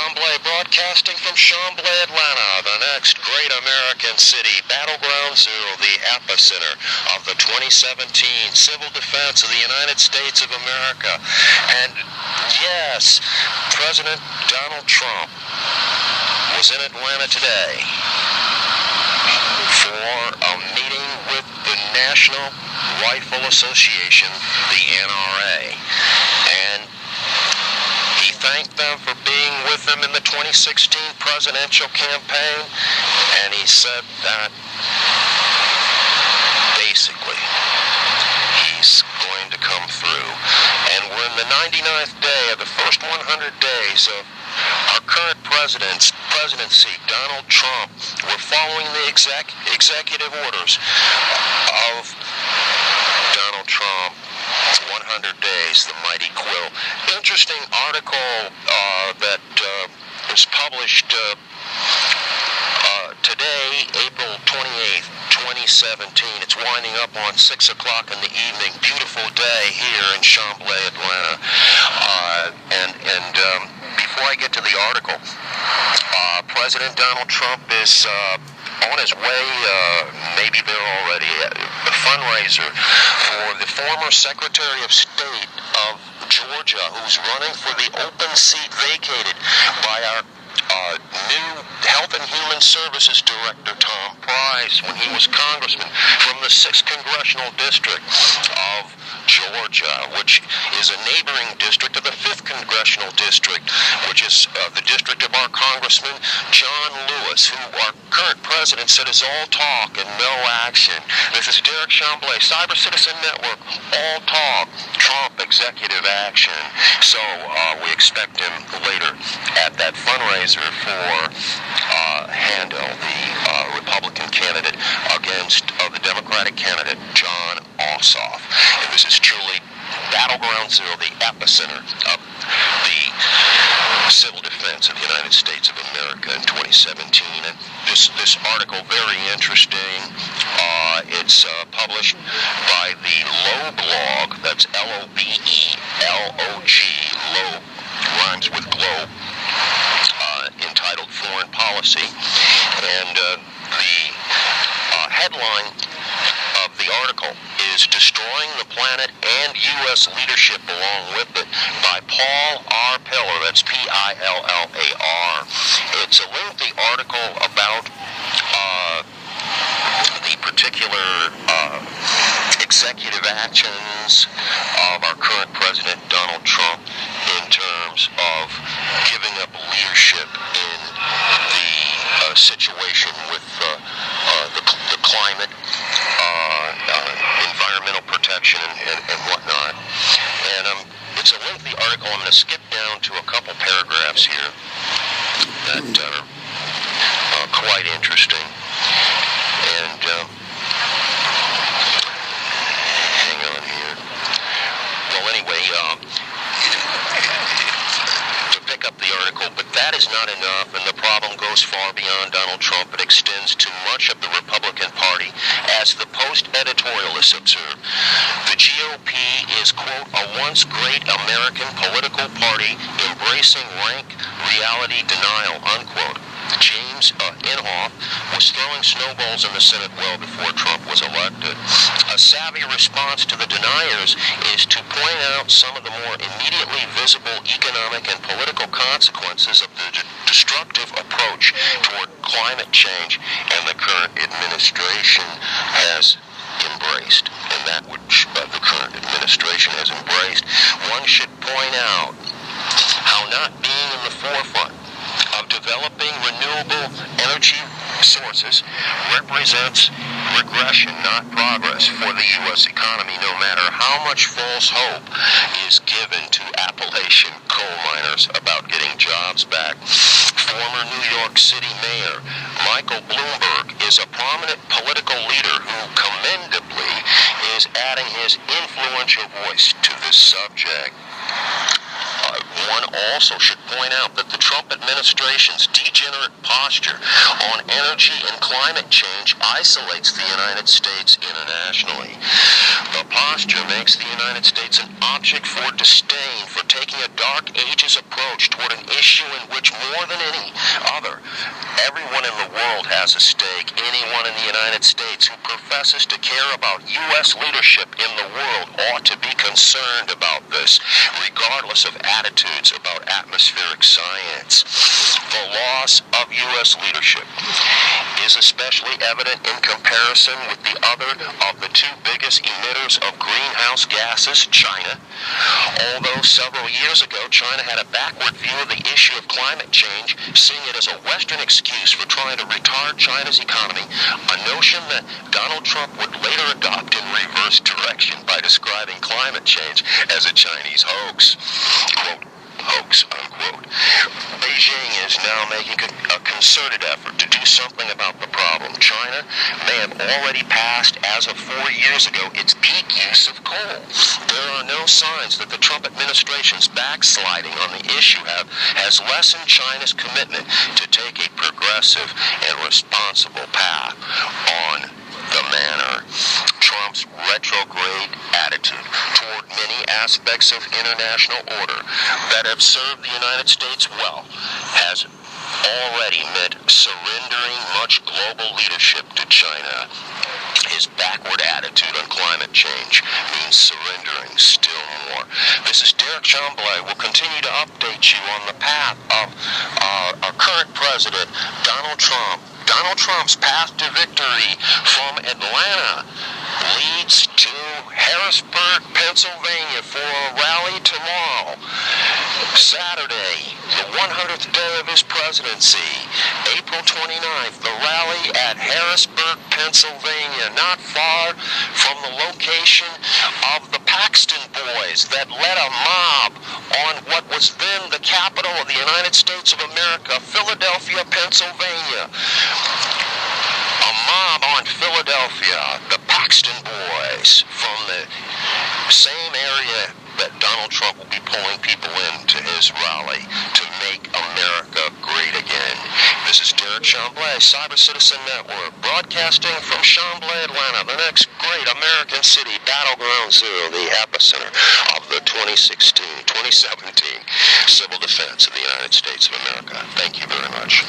Chamblee, broadcasting from Chamblee, Atlanta, the next great American city, Battleground Zero, the epicenter of the 2017 civil defense of the United States of America. And yes, President Donald Trump was in Atlanta today for a meeting with the National Rifle Association, the NRA. And he thanked them for being with him in the 2016 presidential campaign, and he said that basically he's going to come through. And we're in the 99th day of the first 100 days of our current presidency, Donald Trump. We're following the executive orders of Donald Trump. 100 days, the mighty QUILL. Interesting article that was published today, April 28th, 2017. It's winding up on 6 o'clock in the evening. Beautiful day here in Chamblee, Atlanta. And before I get to the article, President Donald Trump is on his way, maybe there already, a fundraiser for the former Secretary of State of Georgia, who's running for the open seat vacated by our new Health and Human Services Director, Tom Price, when he was congressman from the 6th Congressional District of Georgia, which is a neighboring district of the 5th Congressional District, which is the district of our Congressman John Lewis, who our current president said is all talk and no action. This is Derekh Chamblee, Cyber Citizen Network, all talk, Trump executive action. So we expect him later at that fundraiser for Handel, the Republican candidate, against the Democratic candidate, John Ossoff. And this is truly Battleground Zero, the epicenter of the civil defense of the United States of America in 2017. And this article, very interesting. It's published by the LOBELOG, that's LOBELOG, Loeb, rhymes with globe, entitled Foreign Policy. And the headline of the article is Destroying the Planet and U.S. Leadership Along with It by Paul R. Pillar. That's Pillar. It's a lengthy article about the particular executive actions of our current president, Donald Trump, in terms of giving up leadership in the situation with the climate, environmental protection, and whatnot. And it's a lengthy article. I'm going to skip down to a couple paragraphs here that are quite interesting. And hang on here. Well, anyway, to pick up the article, but that is not enough, and the problem goes far beyond Donald Trump. It extends to much of the Republican Party, as the Post editorialists observe. The GOP is, quote, a once great American political party embracing rank reality denial, unquote. James Inhofe was throwing snowballs in the Senate well before Trump was elected. A savvy response to the deniers is to point out some of the more immediately visible economic and political consequences of the destructive approach toward climate change and the current administration has embraced, and that which the current administration has embraced. One should point out how not being in the forefront of developing renewable energy sources represents regression, not progress, for the U.S. economy, no matter how much false hope is given to Appalachian coal miners about getting jobs back. Former New York City Mayor Michael Bloomberg is a prominent political leader who commendably is adding his influential voice to this subject. One also should point out that the Trump administration's DIXON degenerate posture on energy and climate change isolates the United States internationally. The posture makes the United States an object for disdain for taking a dark ages approach toward an issue in which more than any other, everyone in the world has a stake. Anyone in the United States who professes to care about U.S. leadership in the world ought to be concerned about this, regardless of attitudes about atmospheric science. The loss of U.S. leadership is especially evident in comparison with the other of the two biggest emitters of greenhouse gases, China. Although several years ago China had a backward view of the issue of climate change, seeing it as a Western excuse for trying to retard China's economy, a notion that Donald Trump would later adopt in reverse direction by describing climate change as a Chinese hoax. Quote, hoax, unquote. Beijing is now making a concerted effort to do something about the problem. China may have already passed, as of 4 years ago, its peak use of coal. There are no signs that the Trump administration's backsliding on the issue has lessened China's commitment to take a progressive and responsible path on the manner. Trump's retrograde attitude toward many aspects of international order that have served the United States well has already meant surrendering much global leadership to China. His backward attitude on climate change means surrendering still more. This is Derekh Chamblee. We'll continue to update you on the path of our current president, Donald Trump. Donald Trump's path to victory from Atlanta leads to Harrisburg, Pennsylvania for a rally tomorrow. Saturday, the 100th day of his presidency, April 29th, the rally at Harrisburg, Pennsylvania, not far from the location of the PAXTON boys that led a mob on what was then the capital of the United States of America, Philadelphia, Pennsylvania. A mob on Philadelphia, the Paxton boys, from the same area that Donald Trump will be pulling people into his rally to make America great again. This is Derekh Chamblee, Cyber Citizen Network, broadcasting from Chamblee, Atlanta, the next great American city, Battleground Zero, the epicenter of the 2016-2017 civil defense of the United States of America. Thank you very much.